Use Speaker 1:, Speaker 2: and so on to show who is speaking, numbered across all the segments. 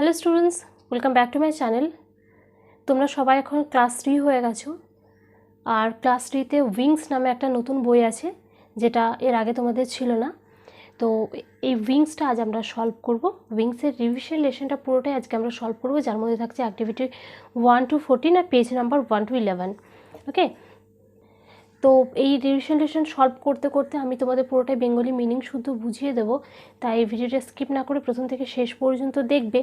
Speaker 1: Hello students, welcome back to my channel. তোমরা সবাই এখন ক্লাস 3 হয়ে গেছো। আর ক্লাস 3তে উইংস নামে একটা নতুন বই আছে, যেটা এর আগে তোমাদের ছিল না। তো এই উইংসটা আজ আমরা সলভ করব। উইংসের রিভিশন লেসনটা পুরোটাই আজকে আমরা সলভ করব, যার মধ্যে থাকছে অ্যাক্টিভিটি 1 to 14 আর পেজ নাম্বার 1 to 11। ওকে, তো এই রিভিশন লেসন সলভ করতে করতে আমি তোমাদের পুরোটাই বেঙ্গলি মিনিং শুদ্ধ বুঝিয়ে দেবো। তাই এই ভিডিওটা স্কিপ না করে প্রথম থেকে শেষ পর্যন্ত দেখবে।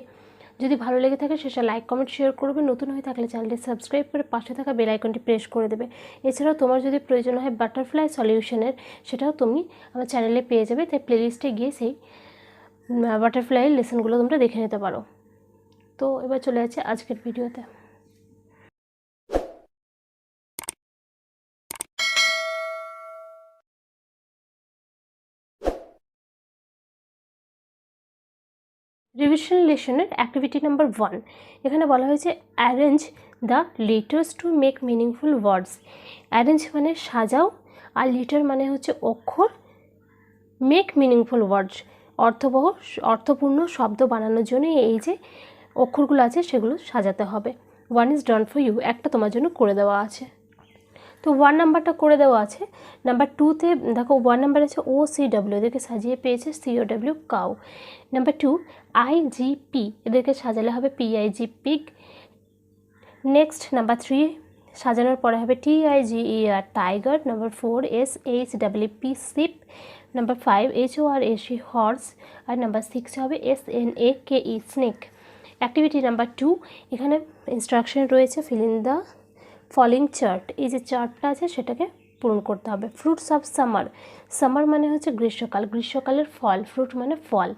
Speaker 1: যদি ভালো লেগে থাকে সেটা লাইক কমেন্ট শেয়ার করবে। নতুন হয়ে থাকলে চ্যানেলটি সাবস্ক্রাইব করে পাশে থাকা বেল আইকনটি প্রেস করে দেবে। এছাড়াও তোমার যদি প্রয়োজন হয় বাটারফ্লাই সলিউশনের, সেটাও তুমি আমার চ্যানেলে পেয়ে যাবে। তাই প্লেলিস্টে গিয়ে সেই বাটারফ্লাইয়ের লেসনগুলো তোমরা দেখে নিতে পারো। তো এবার চলে যাচ্ছে আজকের ভিডিওতে। রিভিশন লেসনের অ্যাক্টিভিটি নাম্বার 1, এখানে বলা হয়েছে arrange the letters to make meaningful words. Arrange মানে সাজাও, আর লেটার মানে হচ্ছে অক্ষর। মেক মিনিংফুল ওয়ার্ডস অর্থপূর্ণ শব্দ বানানোর জন্য এই যে অক্ষরগুলো আছে সেগুলো সাজাতে হবে। 1 is done for you, একটা তোমার জন্য করে দেওয়া আছে। তো 1 নাম্বারটা করে দেওয়া আছে। নাম্বার 2তে দেখো 1 নাম্বার আছে OCW, এদেরকে সাজিয়ে পেয়েছে COW কাউ। নাম্বার 2 IGP, এদেরকে সাজালে হবে PIG পিগ। নেক্সট নাম্বার 3 সাজানোর পরে হবে TIGER tiger. Number 4 SHWP ship. Number 5 HORSE horse. আর নাম্বার 6 হবে SNAKE স্নেক। অ্যাক্টিভিটি নাম্বার 2, এখানে ইনস্ট্রাকশন রয়েছে fill in the following chart. এই যে চার্টটা আছে সেটাকে পূরণ করতে হবে। ফ্রুটস অফ সামার, সামার মানে হচ্ছে গ্রীষ্মকাল, গ্রীষ্মকালের ফল। ফ্রুট মানে ফল।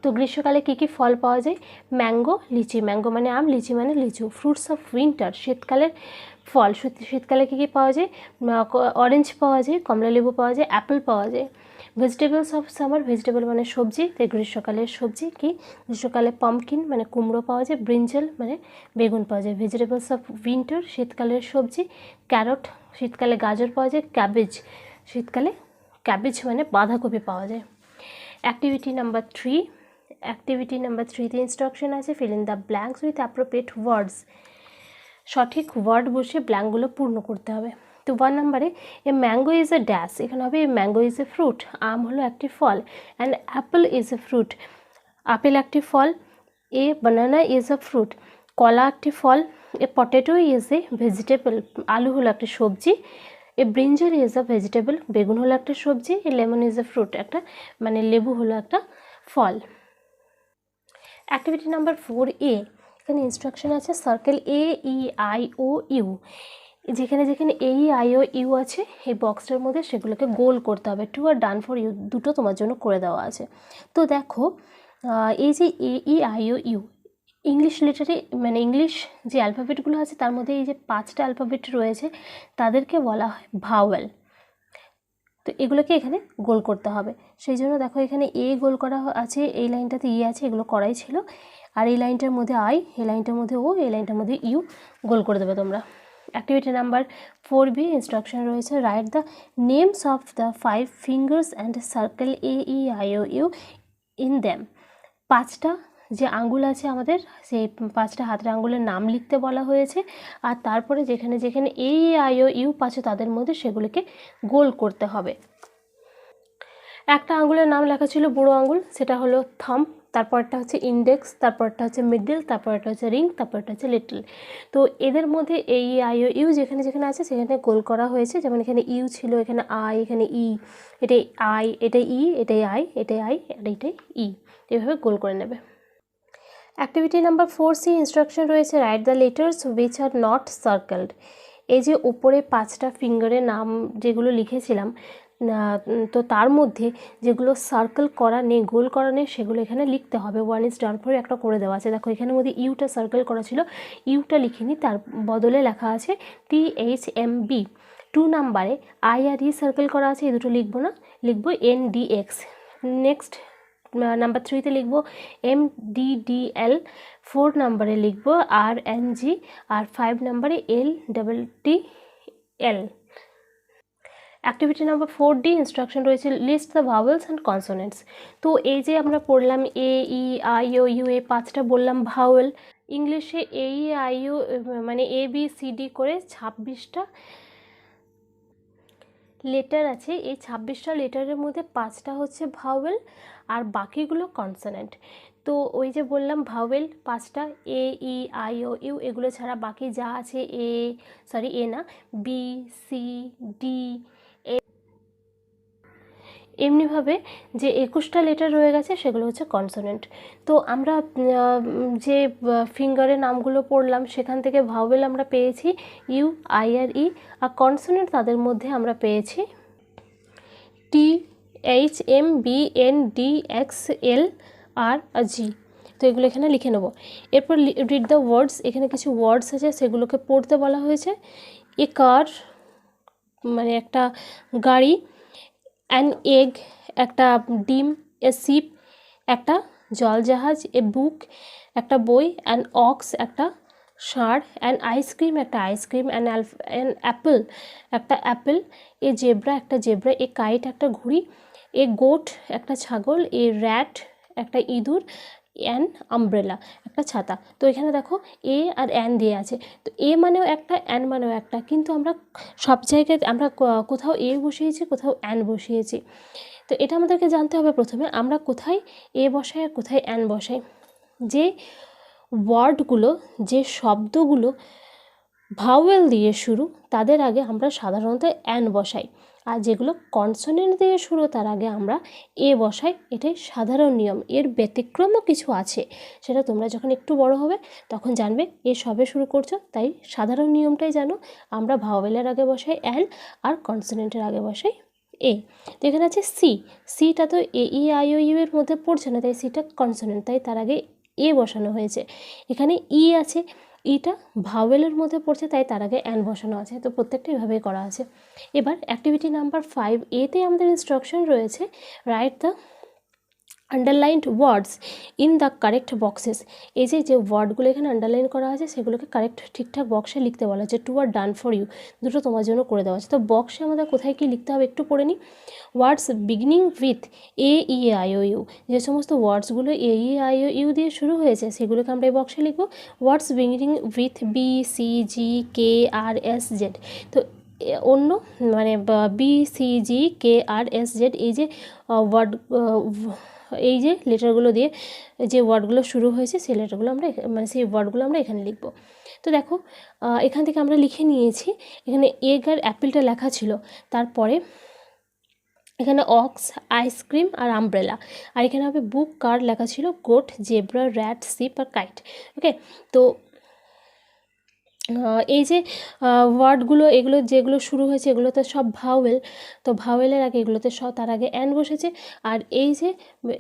Speaker 1: তো গ্রীষ্মকালে কী কী ফল পাওয়া যায়? ম্যাঙ্গো, লিচি। ম্যাঙ্গো মানে আম, লিচি মানে লিচু। ফ্রুটস অফ উইন্টার, শীতকালের ফল। শীতকালে কী কী পাওয়া যায়? অরেঞ্জ পাওয়া যায়, কমলালেবু পাওয়া যায়, অ্যাপেল পাওয়া যায়। ভেজিটেবলস অফ সামার, ভেজিটেবল মানে সবজি, তাই গ্রীষ্মকালের সবজি কি? গ্রীষ্মকালে পাম্পকিন মানে কুমড়ো পাওয়া যায়, ব্রিঞ্জাল মানে বেগুন পাওয়া যায়। ভেজিটেবলস অফ উইন্টার, শীতকালের সবজি, ক্যারট, শীতকালে গাজর পাওয়া যায়, ক্যাবেজ, শীতকালে ক্যাবেজ মানে বাঁধাকপি পাওয়া যায়। অ্যাক্টিভিটি নাম্বার 3, অ্যাক্টিভিটি নাম্বার 3তে ইনস্ট্রাকশন আছে fill in the blanks with appropriate words. সঠিক ওয়ার্ড বসে ব্ল্যাঙ্কগুলো পূর্ণ করতে হবে। তো 1 নাম্বারে a mango is a dash, এখানে হবে a mango is a fruit, আম হলো একটি ফল। And apple is a fruit, আপেল একটি ফল। A banana is a fruit, কলা একটি ফল। A potato is a vegetable, আলু হলো একটা সবজি। A brinjal is a vegetable, বেগুন হলো একটা সবজি। A lemon is a fruit, একটা মানে লেবু হলো একটা ফল। অ্যাক্টিভিটি নাম্বার 4A, এখানে ইনস্ট্রাকশন আছে সার্কেল AEIOU। যেখানে যেখানে AEIOU আছে এই বক্সটার মধ্যে সেগুলোকে গোল করতে হবে। 2 আর ডান ফর ইউ, দুটো তোমার জন্য করে দেওয়া আছে। তো দেখো এই যে AEIOU ইংলিশ লিটারে মানে ইংলিশ যে অ্যালফাবেটগুলো আছে তার মধ্যে এই যে 5টা অ্যালফাবেট রয়েছে তাদেরকে বলা হয় ভাওয়েল। তো এগুলোকে এখানে গোল করতে হবে। সেই জন্য দেখো এখানে এ গোল করা আছে, এই লাইনটাতে ই আছে, এগুলো করাই ছিল। আর এই লাইনটার মধ্যে আই, এই লাইনটার মধ্যে ও, এই লাইনটার মধ্যে ইউ গোল করে দেবে তোমরা। অ্যাক্টিভিটি নাম্বার 4B ইনস্ট্রাকশন রয়েছে write the names of the 5 fingers and circle AEIOU in them. 5টা যে আঙ্গুল আছে আমাদের, সেই 5টা হাতের আঙ্গুলের নাম লিখতে বলা হয়েছে। আর তারপরে যেখানে যেখানে AEIOU পাচ্ছে তাদের মধ্যে সেগুলিকে গোল করতে হবে। একটা আঙ্গুলের নাম লেখা ছিল বুড়ো আঙ্গুল, সেটা হলো থাম্ব। তারপরটা হচ্ছে ইন্ডেক্স, তারপরটা হচ্ছে মিডল, তারপরটা হচ্ছে রিং, তারপরটা হচ্ছে লিটল। তো এদের মধ্যে AEIOU যেখানে যেখানে আছে সেখানে গোল করা হয়েছে। যেমন এখানে ইউ ছিল, এখানে আই, এখানে ই, এটাই আই, এটাই ই, এটাই আই, এটাই আই, আর এটাই ই। এভাবে গোল করে নেবে। অ্যাক্টিভিটি নাম্বার 4C ইনস্ট্রাকশন রয়েছে write the letters which are not circled. এই যে উপরে 5টা ফিঙ্গারের নাম যেগুলো লিখেছিলাম, তো তার মধ্যে যেগুলো সার্কেল করা নেই, গোল করা নেই, সেগুলো এখানে লিখতে হবে। 1 is done for একটা করে দেওয়া আছে। দেখো এখানের মধ্যে ইউটা সার্কেল করা ছিল, ইউটা লিখিনি, তার বদলে লেখা আছে THMB। 2 নাম্বারে আই আর ই সার্কেল করা আছে, এই দুটো লিখবো না, লিখবো NDX। নেক্সট নাম্বার 3তে লিখবো MDDL। 4 নাম্বারে লিখবো RNG। আর 5 নাম্বারে LTTL। Activity number 4D instruction রয়েছে list the vowels and consonants. তো এই যে আমরা পড়লাম এ ই আই ও ইউ, এই 5টা বললাম ভাওয়েল। ইংলিশে এ ই আই ইউ মানে এ বি সি ডি করে 26টা লেটার আছে। এই 26টা লেটারের মধ্যে 5টা হচ্ছে ভাওয়েল আর বাকিগুলো কনসোনেন্ট। তো ওই যে বললাম ভাওয়েল 5টা, এ ই আই ও ইউ, এগুলো ছাড়া বাকি যা আছে এ না, বি সি ডি, এমনিভাবে যে 21টা লেটার রয়ে গেছে সেগুলো হচ্ছে কনসোনেন্ট। তো আমরা যে ফিঙ্গারের নামগুলো পড়লাম সেখান থেকে ভাওয়েল আমরা পেয়েছি ইউ, আই আর ই, আর কনসোনেন্ট তাদের মধ্যে আমরা পেয়েছি T, H, M, B, N, D, X, L, আর জি। তো এগুলো এখানে লিখে নেব। এরপর রিড দ্য ওয়ার্ডস, এখানে কিছু ওয়ার্ডস আছে সেগুলোকে পড়তে বলা হয়েছে। এ কার মানে একটা গাড়ি, অ্যান এগ একটা ডিম, এ শিপ একটা জলজাহাজ, এ বুক একটা বই, অ্যান অক্স একটা ষাঁড়, অ্যান আইসক্রিম একটা আইসক্রিম, অ্যান অ্যাপেল একটা অ্যাপেল, এ জেব্রা একটা জেব্রা, এ কাইট একটা ঘুড়ি, এ গোট একটা ছাগল, এ র্যাট একটা ইঁদুর, অ্যান আমব্রেলা একটা ছাতা। তো এখানে দেখো এ আর অ্যান দিয়ে আছে। তো এ মানেও একটা, অ্যান মানেও একটা, কিন্তু আমরা সব জায়গায় আমরা কোথাও এ বসিয়েছি, কোথাও অ্যান বসিয়েছি। তো এটা আমাদেরকে জানতে হবে প্রথমে আমরা কোথায় এ বসাই আর কোথায় অ্যান বসাই। যে ওয়ার্ডগুলো, যে শব্দগুলো ভাওয়েল দিয়ে শুরু তাদের আগে আমরা সাধারণত অ্যান বসাই, আর যেগুলো কনসোনেন্ট দিয়ে শুরু তার আগে আমরা এ বসাই। এটাই সাধারণ নিয়ম। এর ব্যতিক্রমও কিছু আছে, সেটা তোমরা যখন একটু বড় হবে তখন জানবে। এ সবে শুরু করছো, তাই সাধারণ নিয়মটাই জানো। আমরা ভাওয়েলের আগে বসাই অ্যান আর কনসোনেন্টের আগে বসাই এ। তো এখানে আছে সি, সিটা তো এ ই আই ও ইউ এর মধ্যে পড়ছে না, তাই সিটা কনসোনেন্ট, তাই তার আগে এ বসানো হয়েছে। এখানে ই আছে, ইটা ভাওয়েলের মধ্যে পড়ছে, তাই তার আগে অ্যান বসানো আছে। তো প্রত্যেকটা এভাবেই করা আছে। এবার অ্যাক্টিভিটি নাম্বার 5 এতে আমাদের ইনস্ট্রাকশন রয়েছে write the underlined words in the correct boxes. এই যে ওয়ার্ডগুলো এখানে আন্ডারলাইন করা আছে সেগুলোকে কারেক্ট ঠিকঠাক বক্সে লিখতে বলা হচ্ছে। Two are done for you, দুটো তোমার জন্য করে দেওয়া আছে। তো বক্সে আমাদের কোথায় কী লিখতে হবে একটু পড়ে নিই। Words beginning with A E I O U, যে সমস্ত ওয়ার্ডসগুলো এ ই আই ও ইউ দিয়ে শুরু হয়েছে সেগুলোকে আমরা এই বক্সে লিখব। Words beginning with B C G K R S Z, তো অন্য মানে B C G K R S Z এই যে ওয়ার্ড, এই যে লেটারগুলো দিয়ে যে ওয়ার্ডগুলো শুরু হয়েছে সেই লেটারগুলো আমরা মানে সেই ওয়ার্ডগুলো আমরা এখানে লিখব। তো দেখো এখান থেকে আমরা লিখে নিয়েছি। এখানে এগ আর অ্যাপেলটা লেখা ছিল, তারপরে এখানে অক্স, আইসক্রিম আর আমব্রেলা, আর এখানে হবে বুক, কার লেখা ছিল, গোট, জেব্রা, র্যাট, শিপ আর কাইট। ওকে, তো এই যে ওয়ার্ডগুলো এগুলো যেগুলো শুরু হয়েছে এগুলোতে সব ভাওয়েল। তো ভাওয়েলের আগে এগুলোতে সব তার আগে অ্যান বসেছে। আর এই যে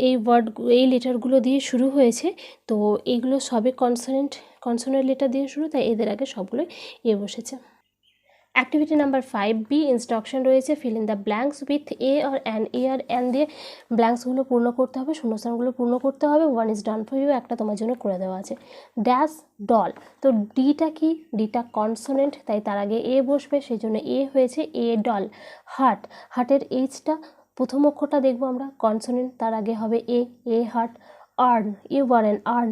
Speaker 1: এই ওয়ার্ড এই লেটারগুলো দিয়ে শুরু হয়েছে, তো এইগুলো সবে কনসোনেন্ট লেটার দিয়ে শুরু, তাই এদের আগে সবগুলোই এ বসেছে। অ্যাক্টিভিটি নাম্বার 5B ইনস্ট্রাকশন রয়েছে fill in the blanks with a or an. A or an দিয়ে ব্ল্যাঙ্কসগুলো পূর্ণ করতে হবে, শূন্যস্থানগুলো পূর্ণ করতে হবে। One is done for you, একটা তোমার জন্য করে দেওয়া আছে। ড্যাশ ডল, তো ডিটা কি, ডিটা কনসোনেন্ট, তাই তার আগে এ বসবে, সেই জন্য এ হয়েছে এ ডল। হার্ট, হার্টের এইচটা প্রথম অক্ষরটা দেখবো আমরা কনসোনেন্ট, তার আগে হবে a heart. Urn, U R N urn,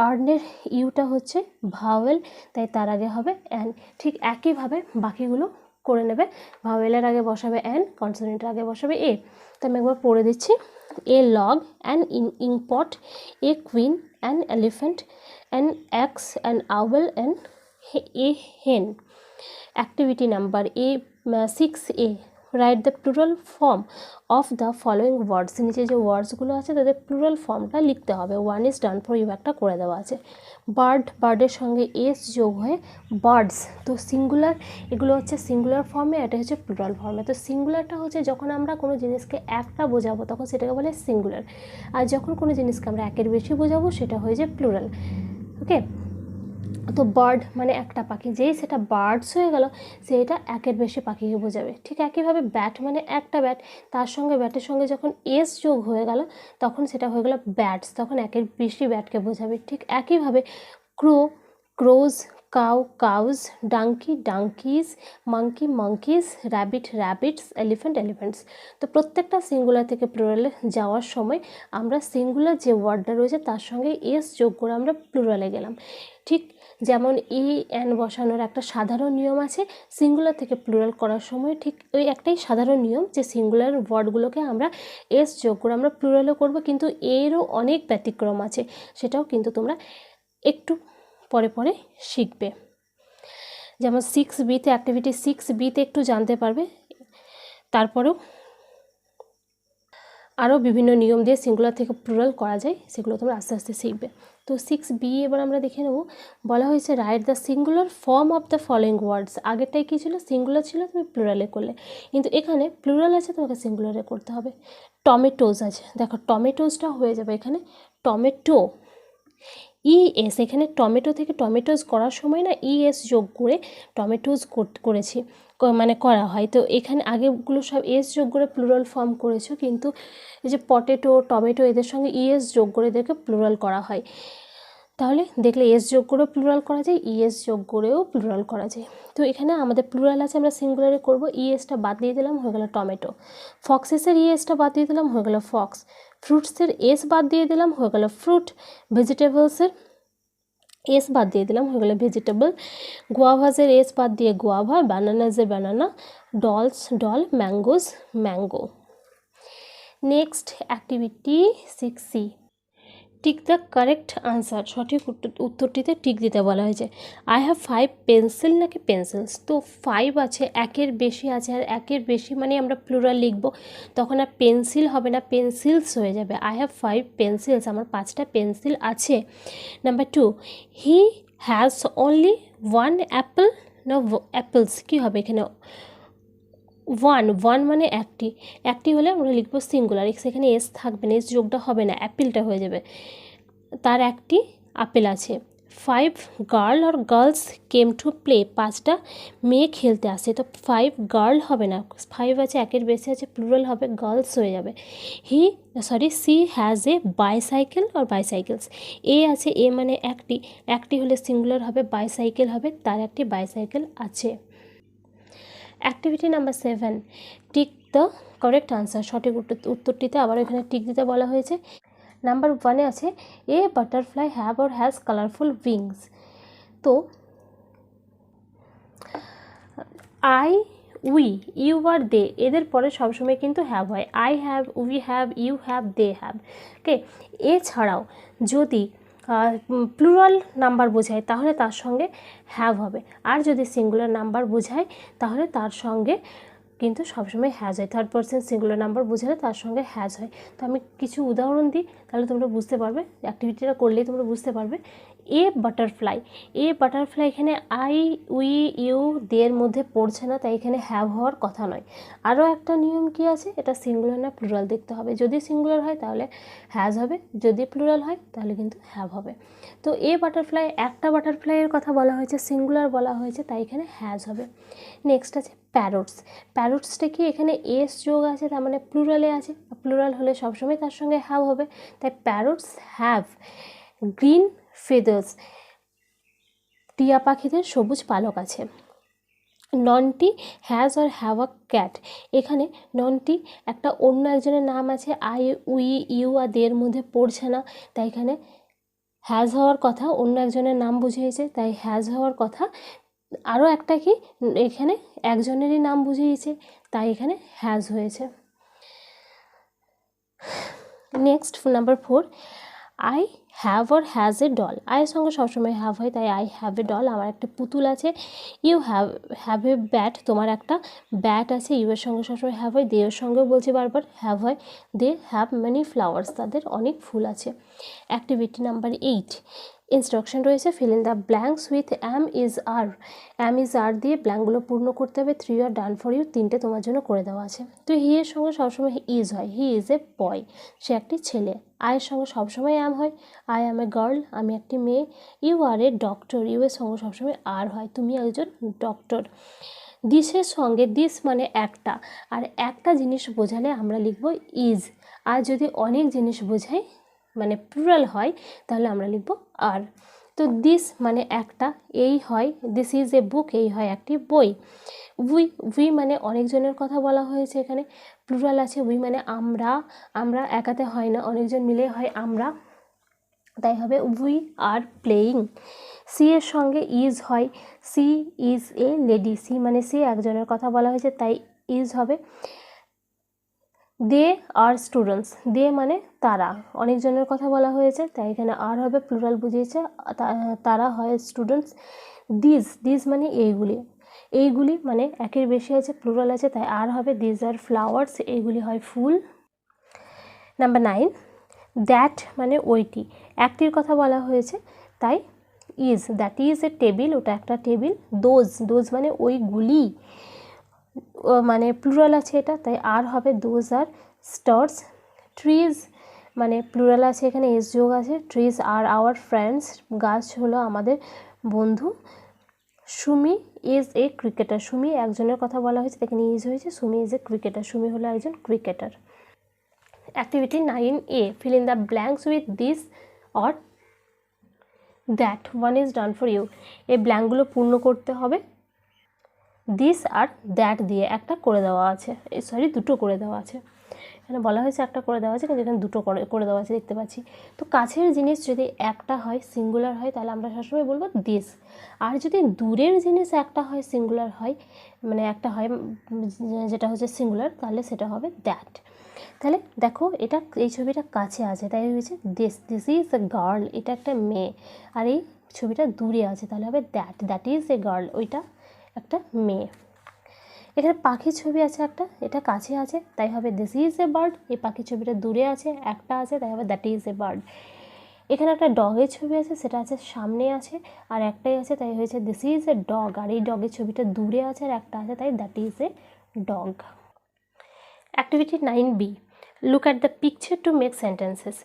Speaker 1: আর্নের ইউটা হচ্ছে ভাওয়েল, তাই তার আগে হবে অ্যান। ঠিক একইভাবে বাকিগুলো করে নেবে। ভাওয়েলের আগে বসাবে অ্যান, কনসোনেন্টের আগে বসাবে এ। তো আমি একবার পড়ে দিচ্ছি। A log, an inkpot, a queen, an elephant, an axe, an owl, an a hen. Activity number 6A write the plural form of the following words. নিচে যে ওয়ার্ডসগুলো আছে তাদের প্লুরাল ফর্মটা লিখতে হবে। One is done for you, একটা করে দেওয়া আছে। বার্ড, বার্ডের সঙ্গে এস যোগ হয়ে বার্ডস, তো সিঙ্গুলার, এগুলো হচ্ছে সিঙ্গুলার ফর্মে, এটা হচ্ছে প্লুরাল ফর্মে। তো সিঙ্গুলারটা হচ্ছে যখন আমরা কোনো জিনিসকে একটা বোঝাবো তখন সেটাকে বলে সিঙ্গুলার, আর যখন কোনো জিনিসকে আমরা একের বেশি বোঝাবো সেটা হয়ে যায় প্লুরাল। ওকে, তো বার্ড মানে একটা পাখি, যেই সেটা বার্ডস হয়ে গেল সেটা একের বেশি পাখিকে বোঝাবে। ঠিক একইভাবে ব্যাট মানে একটা ব্যাট, তার সঙ্গে ব্যাটের সঙ্গে যখন এস যোগ হয়ে গেল তখন সেটা হয়ে গেল ব্যাটস, তখন একের বেশি ব্যাটকে বোঝাবে। ঠিক একইভাবে crow, crows, cow cows, donkey donkeys, monkey monkeys, rabbit rabbits, elephant elephants. তো প্রত্যেকটা সিঙ্গুলার থেকে প্লুরালে যাওয়ার সময় আমরা সিঙ্গুলার যে ওয়ার্ডটা রয়েছে তার সঙ্গে এস যোগ করে আমরা প্লুরালে গেলাম। ঠিক যেমন ই এন বসানোর একটা সাধারণ নিয়ম আছে, সিঙ্গুলার থেকে প্লুরাল করার সময় ঠিক ওই একটাই সাধারণ নিয়ম যে সিঙ্গুলার ওয়ার্ডগুলোকে আমরা এস যোগ করে আমরা প্লুরালও করব, কিন্তু এরও অনেক ব্যতিক্রম আছে, সেটাও কিন্তু তোমরা একটু পরে পরে শিখবে। যেমন 6B-তে অ্যাক্টিভিটি 6B-তে একটু জানতে পারবে, তারপরেও আরও বিভিন্ন নিয়ম দিয়ে সিঙ্গুলার থেকে প্লুরাল করা যায়, সেগুলো তোমরা আস্তে আস্তে শিখবে। তো 6B এবার আমরা দেখে নেব। বলা হয়েছে write the singular form of the following words. আগেরটাই কী ছিল, সিঙ্গুলার ছিল, তুমি প্লুরালে করলে, কিন্তু এখানে প্লুরাল আছে, তোমাকে সিঙ্গুলারে করতে হবে। টমেটোজ আছে, দেখো টমেটোজটা হয়ে যাবে এখানে টমেটো, ইএস, এখানে টমেটো থেকে টমেটোজ করার সময় না ইএস যোগ করে টমেটোজ করেছি, মানে করা হয়। তো এখানে আগেগুলো সব এস যোগ করে প্লুরাল ফর্ম করেছো, কিন্তু এই যে পটেটো টমেটো এদের সঙ্গে ইএস যোগ করে এদেরকে প্লুরাল করা হয়। তাহলে দেখলে এস যোগ করেও প্লুরাল করা যায়, ইএস যোগ করেও প্লুরাল করা যায়। তো এখানে আমাদের প্লুরাল আছে, আমরা সিঙ্গুলারে করব, ইএসটা বাদ দিয়ে দিলাম, হয়ে গেল টমেটো। ফক্সেসের ইএসটা বাদ দিয়ে দিলাম, হয়ে গেল ফক্স। ফ্রুটসের এস বাদ দিয়ে দিলাম, হয়ে গেল ফ্রুট। ভেজিটেবলসের এস বাদ দিয়ে দিলাম, হয়ে গেল ভেজিটেবল। গুয়াভাসের এস বাদ দিয়ে গুয়াভা। ব্যানানাসের banana. Dolls doll. Mangoes mango. Next activity 6C, tick the correct answer. সঠিক উত্তরটিতে টিক দিতে বলা হয়েছে। আই হ্যাভ 5 পেন্সিল নাকি পেন্সিলস। তো 5 আছে, একের বেশি আছে, আর একের বেশি মানে আমরা প্লুরাল লিখব, তখন আর পেন্সিল হবে না, পেন্সিলস হয়ে যাবে। আই হ্যাভ 5 পেন্সিলস, আমার 5টা পেন্সিল আছে। Number 2, he has only 1 Apple না অ্যাপেলস, কী হবে এখানে, ওয়ান মানে একটি হলে আমরা লিখবো সিঙ্গুলার, সেখানে এস থাকবে না, এস যোগটা হবে না, অ্যাপেলটা হয়ে যাবে, তার একটি আপেল আছে। 5 গার্ল আর গার্লস কেম টু প্লে, 5টা মেয়ে খেলতে আসে, তো 5 গার্ল হবে না, 5 আছে, একের বেশি আছে, প্লুরাল হবে, গার্লস হয়ে যাবে। সি হ্যাজ এ বাইসাইকেল আর বাইসাইকেলস, এ আছে, এ মানে একটি হলে সিঙ্গুলার হবে, বাইসাইকেল হবে, তার একটি বাইসাইকেল আছে। Activity number 7, tick the correct answer. সঠিক উত্তরটিতে আবার এখানে টিক দিতে বলা হয়েছে। নাম্বার 1-এ আছে a butterfly have or has colourful wings. তো আই, উই, ইউ আর দে, এদের পরে সবসময় কিন্তু হ্যাভ হয়। I have, we have, you have, they have. Okay, এছাড়াও যদি প্লুরাল নাম্বার বোঝায় তাহলে তার সঙ্গে হ্যাভ হবে, আর যদি সিঙ্গুলার নাম্বার বোঝায় তাহলে তার সঙ্গে কিন্তু সবসময় হ্যাজ হয়। থার্ড পারসন সিঙ্গুলার নাম্বার বোঝালে তার সঙ্গে হ্যাজ হয়। তো আমি কিছু উদাহরণ দিই, তাহলে তোমরা বুঝতে পারবে, অ্যাক্টিভিটিটা করলেই তোমরা বুঝতে পারবে। এ বাটারফ্লাই, এখানে আই, উই, ইউ, দের মধ্যে পড়ছে না, তাই এখানে হ্যাভ হওয়ার কথা নয়। আরও একটা নিয়ম কি আছে, এটা সিঙ্গুলার না প্লুরাল দেখতে হবে, যদি সিঙ্গুলার হয় তাহলে হ্যাজ হবে, যদি প্লুরাল হয় তাহলে কিন্তু হ্যাভ হবে। তো এ বাটারফ্লাই, একটা বাটারফ্লাইয়ের কথা বলা হয়েছে, সিঙ্গুলার বলা হয়েছে, তাই এখানে হ্যাজ হবে। নেক্সট আছে প্যারটসটা কি, এখানে এস যোগ আছে, তার মানে প্লুরালে আছে, প্লুরাল হলে সবসময় তার সঙ্গে হ্যাভ হবে, তাই প্যারটস হ্যাভ গ্রিন ফেদার্স, টিয়া পাখিদের সবুজ পালক আছে। Nonti has or have a cat, এখানে ননটি একটা অন্য একজনের নাম আছে, আই, উই, ইউ আর দের মধ্যে পড়ছে না, তাই এখানে হ্যাজ হওয়ার কথা, অন্য একজনের নাম বুঝিয়েছে তাই হ্যাজ হওয়ার কথা। আরও একটা কি, এখানে একজনেরই নাম বুঝিয়েছে তাই এখানে হ্যাজ হয়েছে। Next number 4, I have or has a doll, আয়ের সঙ্গে সবসময় হ্যাভ হয়, তাই আই হ্যাভ এ ডল, আমার একটা পুতুল আছে। ইউ হ্যাভ এ ব্যাট, তোমার একটা ব্যাট আছে, ইউ এর সঙ্গে সবসময় হ্যাভ হয়, দে এর সঙ্গেও বলছি বারবার হ্যাভ হয়, দে হ্যাভ মেনি ফ্লাওয়ার্স, তাদের অনেক ফুল আছে। অ্যাক্টিভিটি নাম্বার 8, ইনস্ট্রাকশন রয়েছে, fill in the blanks with am is are, am is are দিয়ে ব্ল্যাঙ্কগুলো পূর্ণ করতে হবে। 3 আর ডান ফর ইউ, 3টে তোমার জন্য করে দেওয়া আছে। তো হি এর সঙ্গে সবসময় ইজ হয়, হি ইজ এ বয়, সে একটি ছেলে। আয়ের সঙ্গে সবসময় অ্যাম হয়, আই অ্যাম এ গার্ল, আমি একটি মেয়ে। You are a doctor, you এর সঙ্গে সবসময় আর হয়, তুমি একজন ডক্টর। দিসের সঙ্গে, দিস মানে একটা, আর একটা জিনিস বোঝালে আমরা লিখব ইজ, আর যদি অনেক জিনিস বোঝায় মানে প্লুরাল হয় তাহলে আমরা লিখব আর। তো দিস মানে একটা, এই হয় দিস ইজ এ বুক, এই হয় একটি বই। উই মানে অনেকজনের কথা বলা হয়েছে, এখানে প্লুরাল আছে। উই মানে আমরা, আমরা একাতে হয় না, অনেকজন মিলে হয় আমরা, তাই হবে উই আর প্লেয়িং। সি এর সঙ্গে ইজ হয়, she is a lady, she মানে সি একজনের কথা বলা হয়েছে তাই ইজ হবে। দে আর স্টুডেন্টস, দে মানে তারা, অনেকজনের কথা বলা হয়েছে তাই এখানে আর হবে, প্লুরাল বুঝিয়েছে, তারা হয় স্টুডেন্টস। দিস মানে এইগুলি মানে একের বেশি আছে, প্লুরাল আছে তাই আর হবে। দিস আর ফ্লাওয়ার্স, এইগুলি হয় ফুল। নাম্বার 9, দ্যাট মানে ওইটি, একটির কথা বলা হয়েছে তাই is, that is A table, ওটা একটা টেবিল। দোজ মানে ওইগুলি, মানে প্লুরাল আছে এটা তাই আর হবে। Those are stars. ট্রিজ মানে প্লুরাল আছে, এখানে এস যোগ আছে। ট্রিজ আর আওয়ার ফ্রেন্ডস, গাছ হলো আমাদের বন্ধু। Sumi is a cricketer, Sumi একজনের কথা বলা হয়েছে এখানে ইজ হয়েছে, Sumi is a cricketer, Sumi হলো একজন ক্রিকেটার। Activity 9A, fill in the blanks with this or that, one is done for you। এই ব্ল্যাঙ্কগুলো পূর্ণ করতে হবে দিস আর দ্যাট দিয়ে, একটা করে দেওয়া আছে, দুটো করে দেওয়া আছে, এখানে বলা হয়েছে একটা করে দেওয়া আছে কিন্তু এখানে দুটো করে দেওয়া আছে দেখতে পাচ্ছি। তো কাছের জিনিস যদি একটা হয় সিঙ্গুলার হয় তাহলে আমরা সবসময় বলবো দিস, আর যদি দূরের জিনিস একটা হয় সিঙ্গুলার হয়, মানে একটা হয় যেটা হচ্ছে সিঙ্গুলার, তাহলে সেটা হবে দ্যাট। তাহলে দেখো এটা, এই ছবিটা কাছে আছে তাই হয়েছে দিস ইজ এ গার্ল, এটা একটা মেয়ে, আর এই ছবিটা দূরে আছে তাহলে হবে দ্যাট ইজ এ গার্ল, ওইটা একটা মেয়ে। এখানে পাখির ছবি আছে একটা, এটা কাছে আছে তাই হবে দিস ইজ এ বার্ড, এই পাখির ছবিটা দূরে আছে একটা আছে তাই হবে দ্যাট ইজ এ বার্ড। এখানে একটা ডগের ছবি আছে, সেটা আছে সামনে আছে আর একটাই আছে তাই হয়েছে দিস ইজ এ ডগ, আর এই ডগের ছবিটা দূরে আছে আর একটা আছে তাই that is a dog. Activity 9B, look at the picture to make sentences.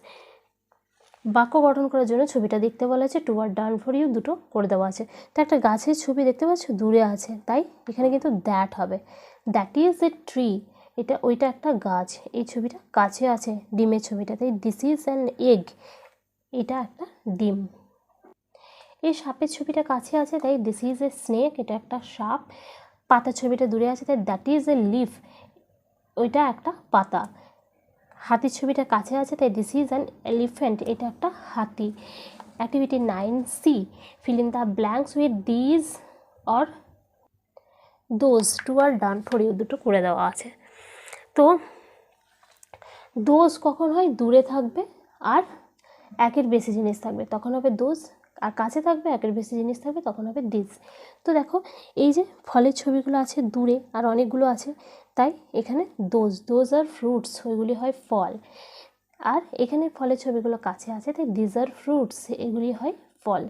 Speaker 1: বাক্য গঠন করার জন্য ছবিটা দেখতে বলা আছে, two are done for you, দুটো করে দেওয়া আছে। তো একটা গাছের ছবি দেখতে পাচ্ছ দূরে আছে তাই এখানে কিন্তু দ্যাট হবে, দ্যাট ইজ এ ট্রি, এটা ওইটা একটা গাছ, এই ছবিটা কাছে আছে ডিমের ছবিটা তাই দিস ইজ অ্যান এগ, এটা একটা ডিম। এই সাপের ছবিটা কাছে আছে তাই দিস ইজ এ স্নেক, এটা একটা সাপ। পাতার ছবিটা দূরে আছে তাই দ্যাট ইজ এ লিফ, ওইটা একটা পাতা। হাতির ছবিটা কাছে আছে তাই দিস ইজ অ্যান এলিফ্যান্ট, এটা একটা হাতি। Activity 9C, fill in the blanks with these or those, two are done for you, দুটো করে দেওয়া আছে। তো দোজ কখন হয়, দূরে থাকবে আর একের বেশি জিনিস থাকবে তখন হবে দোজ, আর কাছে থাকবে একের বেশি জিনিস থাকবে তখন হবে দিস। তো দেখো এই যে ফলের ছবিগুলো আছে দূরে আর অনেকগুলো আছে তাই এখানে দোজ আর ফ্রুটস, ওইগুলি হয় ফল, আর এখানে ফলের ছবিগুলো কাছে আছে তাই দিজ আর ফ্রুটস, এগুলি হয় ফল।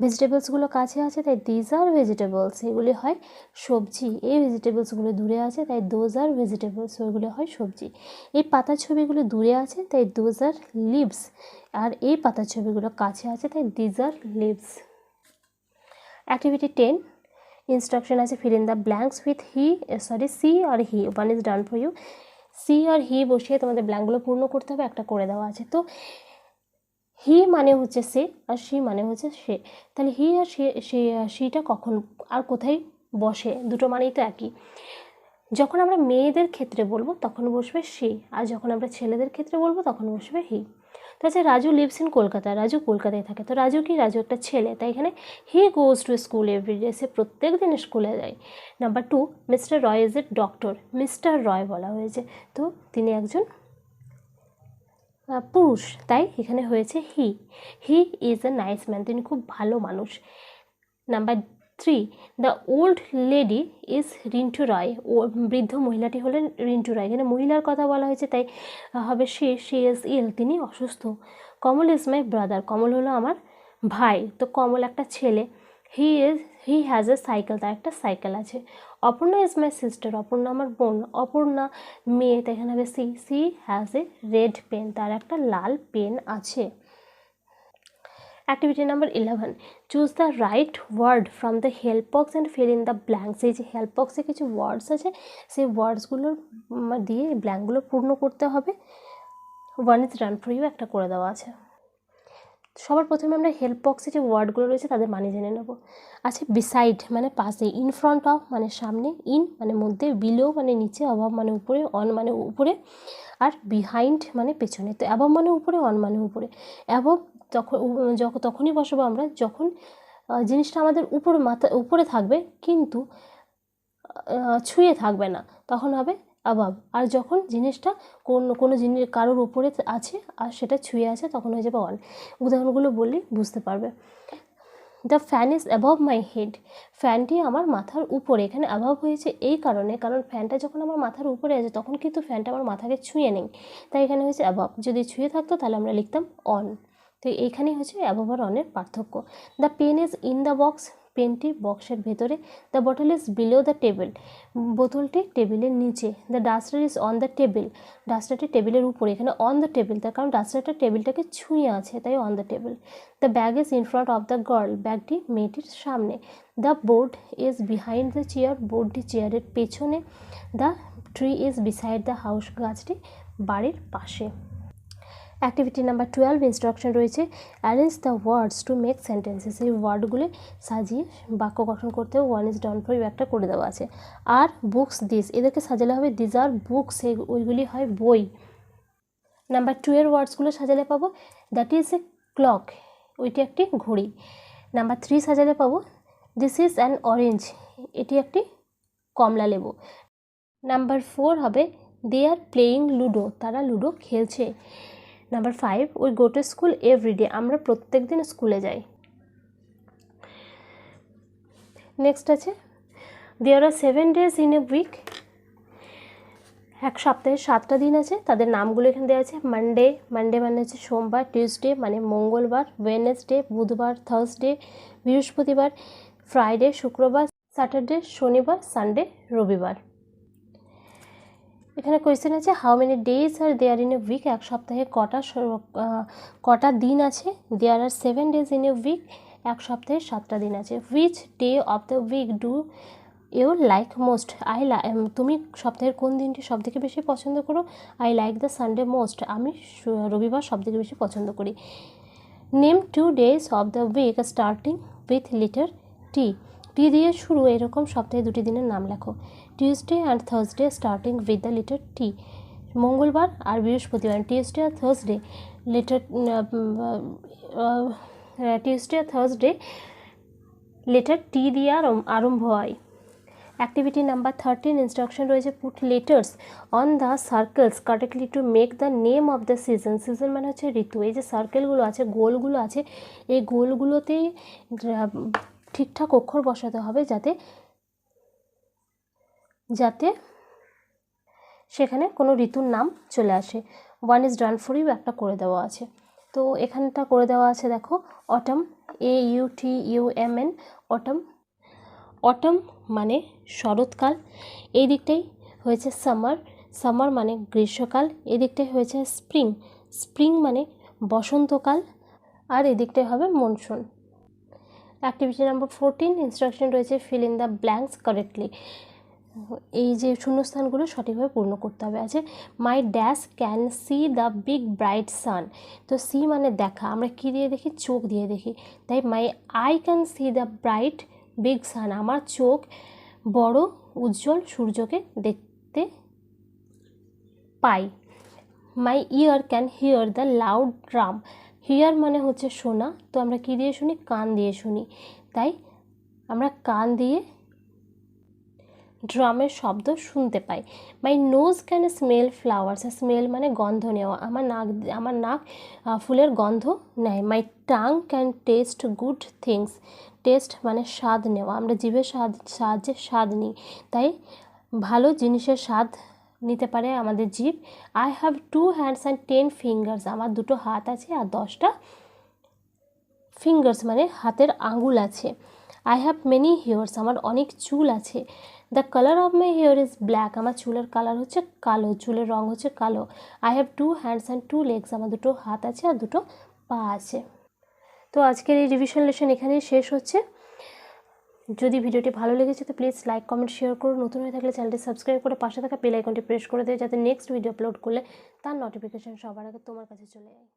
Speaker 1: ভেজিটেবলসগুলো কাছে আছে তাই দিজ আর ভেজিটেবলস, এগুলি হয় সবজি। এই ভেজিটেবলসগুলো দূরে আছে তাই দোজ আর ভেজিটেবলস, ওইগুলো হয় সবজি। এই পাতার ছবিগুলো দূরে আছে তাই দোজ আর লিভস, আর এই পাতার ছবিগুলো কাছে আছে তাই these are leaves. Activity 10, instruction আছে, fill in the blanks with she or he, one is done for you. She or he বসিয়ে তোমাদের ব্ল্যাঙ্কগুলো পূর্ণ করতে হবে, একটা করে দেওয়া আছে। তো হি মানে হচ্ছে সে আর সি মানে হচ্ছে সে, তাহলে হি আর সিটা কখন আর কোথায় বসে, দুটো মানেই তো একই। যখন আমরা মেয়েদের ক্ষেত্রে বলবো তখন বসবে সি, আর যখন আমরা ছেলেদের ক্ষেত্রে বলবো তখন বসবে হি। তো আছে রাজু লিভস ইন কলকাতা, রাজু কলকাতায় থাকে, তো রাজু কি, রাজু একটা ছেলে তাই এখানে he goes to school every day, সে প্রত্যেক দিন স্কুলে যায়। Number 2, mister Roy is a doctor, mister Roy বলা হয়েছে তো তিনি একজন পুরুষ তাই এখানে হয়েছে he is a nice man, তিনি খুব ভালো মানুষ। Number 3, the old lady is Rintu Roy, ও বৃদ্ধ মহিলাটি হলেন রিন্টু রয়, এখানে মহিলার কথা বলা হয়েছে তাই হবে সি ইজ ইল, তিনি অসুস্থ। কমল ইজ মাই ব্রাদার, কমল হলো আমার ভাই, তো কমল একটা ছেলে। হি হ্যাজ এ সাইকেল, তার একটা সাইকেল আছে। Aparna is my sister, Aparna আমার বোন, অপর্ণা মেয়ে তাই এখানে হবে she has a red pen, তার একটা লাল পেন আছে। Activity number 11, choose the right word from the help box and fill in the blanks. এই যে হেল্প বক্সে কিছু ওয়ার্ডস আছে সেই ওয়ার্ডসগুলোর দিয়ে ব্ল্যাঙ্কগুলো পূর্ণ করতে হবে। One is done for you, একটা করে দেওয়া আছে। সবার প্রথমে আমরা হেল্প বক্সে যে ওয়ার্ডগুলো রয়েছে তাদের মানে জেনে নেব। আছে বিসাইড মানে পাশে, ইন ফ্রন্ট অফ মানে সামনে, ইন মানে মধ্যে, বিলো মানে নিচে, অভাব মানে উপরে, অন মানে উপরে, আর বিহাইন্ড মানে পেছনে। তো অ্যাবভ মানে উপরে, অন মানে উপরে। অ্যাবভ তখনই বসাবো আমরা যখন জিনিসটা আমাদের উপরে থাকবে কিন্তু ছুঁয়ে থাকবে না, তখন হবে অ্যাবভ। আর যখন জিনিসটা কোনো জিনিস কারোর উপরে আছে আর সেটা ছুঁয়ে আছে তখন হয়ে যাবে অন। উদাহরণগুলো বললে বুঝতে পারবে। The fan is above my head, ফ্যানটি আমার মাথার উপরে। এখানে অ্যাবভ হয়েছে এই কারণে, কারণ ফ্যানটা যখন আমার মাথার উপরে আছে তখন কিন্তু ফ্যানটা আমার মাথাকে ছুঁয়ে নেই, তাই এখানে হয়েছে অ্যাবভ। যদি ছুঁয়ে থাকতো তাহলে আমরা লিখতাম অন। তো এইখানেই হচ্ছে অ্যাবভ আর অনের পার্থক্য। The pen is in the box, পেনটি বক্সের ভেতরে। The bottle is below the table, বোতলটি টেবিলের নিচে। The duster is on the table, ডাস্টারটি টেবিলের উপরে। এখানে অন দ্য টেবিল, তার কারণ ডাস্টারটা টেবিলটাকে ছুঁয়ে আছে, তাই on the table. The bag is in front of the girl, ব্যাগটি মেয়েটির সামনে। The board is behind the chair, বোর্ডটি চেয়ারের পেছনে। The tree is beside the house, গাছটি বাড়ির পাশে। অ্যাক্টিভিটি নাম্বার 12 ইনস্ট্রাকশন রয়েছে arrange the words to make sentences, এই ওয়ার্ডগুলো সাজিয়ে বাক্য গঠন করতে হবে। 1 ইজ ডান ফর ইউ একটা করে দেওয়া আছে। আর বুকস দিস, এদেরকে সাজালে হবে দিস আর বুকস, ওইগুলি হয় বই। নাম্বার 2 এর ওয়ার্ডসগুলো সাজালে পাবো দ্যাট ইজ এ ক্লক, ওইটি একটি ঘড়ি। নাম্বার 3 সাজালে পাবো দিস ইজ অ্যান অরেঞ্জ, এটি একটি কমলা লেবু। নাম্বার 4 হবে দে আর প্লেয়িং লুডো, তারা লুডো খেলছে। Number 5 we go to school everyday, আমরা প্রত্যেক দিন স্কুলে যাই। নেক্সট আছে there are 7 days in a week, এক সপ্তাহে 7টা দিন আছে, তাদের নামগুলো এখানে দেওয়া আছে। মানডে, মানডে মানে হচ্ছে সোমবার। টিউসডে মানে মঙ্গলবার। ওয়েডনেসডে বুধবার। থার্সডে বৃহস্পতিবার। ফ্রাইডে শুক্রবার। স্যাটারডে শনিবার। সানডে রবিবার। এখানে কোয়েশ্চেন আছে how many days are there in a week, এক সপ্তাহে কটা দিন আছে। There are 7 days in a week, এক সপ্তাহে 7টা দিন আছে। Which day of the week do you like most, তুমি সপ্তাহের কোন দিনটি সবথেকে বেশি পছন্দ করো। I like the Sunday most, আমি রবিবার সবথেকে বেশি পছন্দ করি। Name 2 days of the week starting with letter T, T দিয়ে শুরু এরকম সপ্তাহে 2টি দিনের নাম লেখো। Tuesday and Thursday starting with the letter T, মঙ্গলবার আর বৃহস্পতিবার। টিউসডে আর থার্সডে লেটার টি দিয়ে আরম্ভ হয়। অ্যাক্টিভিটি নাম্বার 13 ইনস্ট্রাকশন রয়েছে put letters on the circles correctly to make the name of the season, season মানে হচ্ছে ঋতু। এই যে সার্কেলগুলো আছে, গোলগুলো আছে, এই গোলগুলোতে ঠিকঠাক অক্ষর বসাতে হবে যাতে সেখানে কোনো ঋতুর নাম চলে আসে। 1 ইজ ডান ফর ইউ একটা করে দেওয়া আছে। তো এখানটা করে দেওয়া আছে দেখো অটম, AUTUMN, অটম। অটম মানে শরৎকাল, এই দিকটাই হয়েছে সামার, সামার মানে গ্রীষ্মকাল। এই দিকটাই হয়েছে স্প্রিং, স্প্রিং মানে বসন্তকাল। আর এদিকটাই হবে মনসুন। অ্যাক্টিভিটি নাম্বার 14 ইনস্ট্রাকশন রয়েছে fill in the blanks correctly, এই যে শূন্যস্থানগুলো সঠিকভাবে পূর্ণ করতে হবে। আছে my dash can see the big bright sun, তো সি মানে দেখা, আমরা কী দিয়ে দেখি, চোখ দিয়ে দেখি, তাই my eye can see the bright big sun, আমার চোখ বড় উজ্জ্বল সূর্যকে দেখতে পাই। My ear can hear the loud drum, hear মানে হচ্ছে শোনা, তো আমরা কী দিয়ে শুনি, কান দিয়ে শুনি, তাই আমরা কান দিয়ে ড্রামের শব্দ শুনতে পাই। My nose can smell flowers, smell মানে গন্ধ নেওয়া, আমার নাক ফুলের গন্ধ নেয়। My tongue can taste good things, taste মানে স্বাদ নেওয়া, আমরা জিভের সাহায্যে স্বাদ নিই, তাই ভালো জিনিসের স্বাদ নিতে পারে আমাদের জিভ। I have 2 hands and 10 fingers, আমার 2টো হাত আছে আর 10টা ফিঙ্গার্স মানে হাতের আঙুল আছে। আই হ্যাভ মেনি হেয়ার্স, আমার অনেক চুল আছে। The colour of my hair is black, আমার চুলের কালার হচ্ছে কালো, চুলের রঙ হচ্ছে কালো। I have 2 hands and 2 legs, আমার 2টো হাত আছে আর 2টো পা আছে। তো আজকের এই রিভিশন লেসন এখানেই শেষ হচ্ছে। যদি ভিডিওটি ভালো লেগেছে তো প্লিজ লাইক কমেন্ট শেয়ার করুন। নতুন হয়ে থাকলে চ্যানেলটি সাবস্ক্রাইব করে পাশে থাকা বেল আইকনটি প্রেস করে দেয় যাতে নেক্সট ভিডিও আপলোড করলে তার নোটিফিকেশন সবার আগে তোমার কাছে চলে যায়।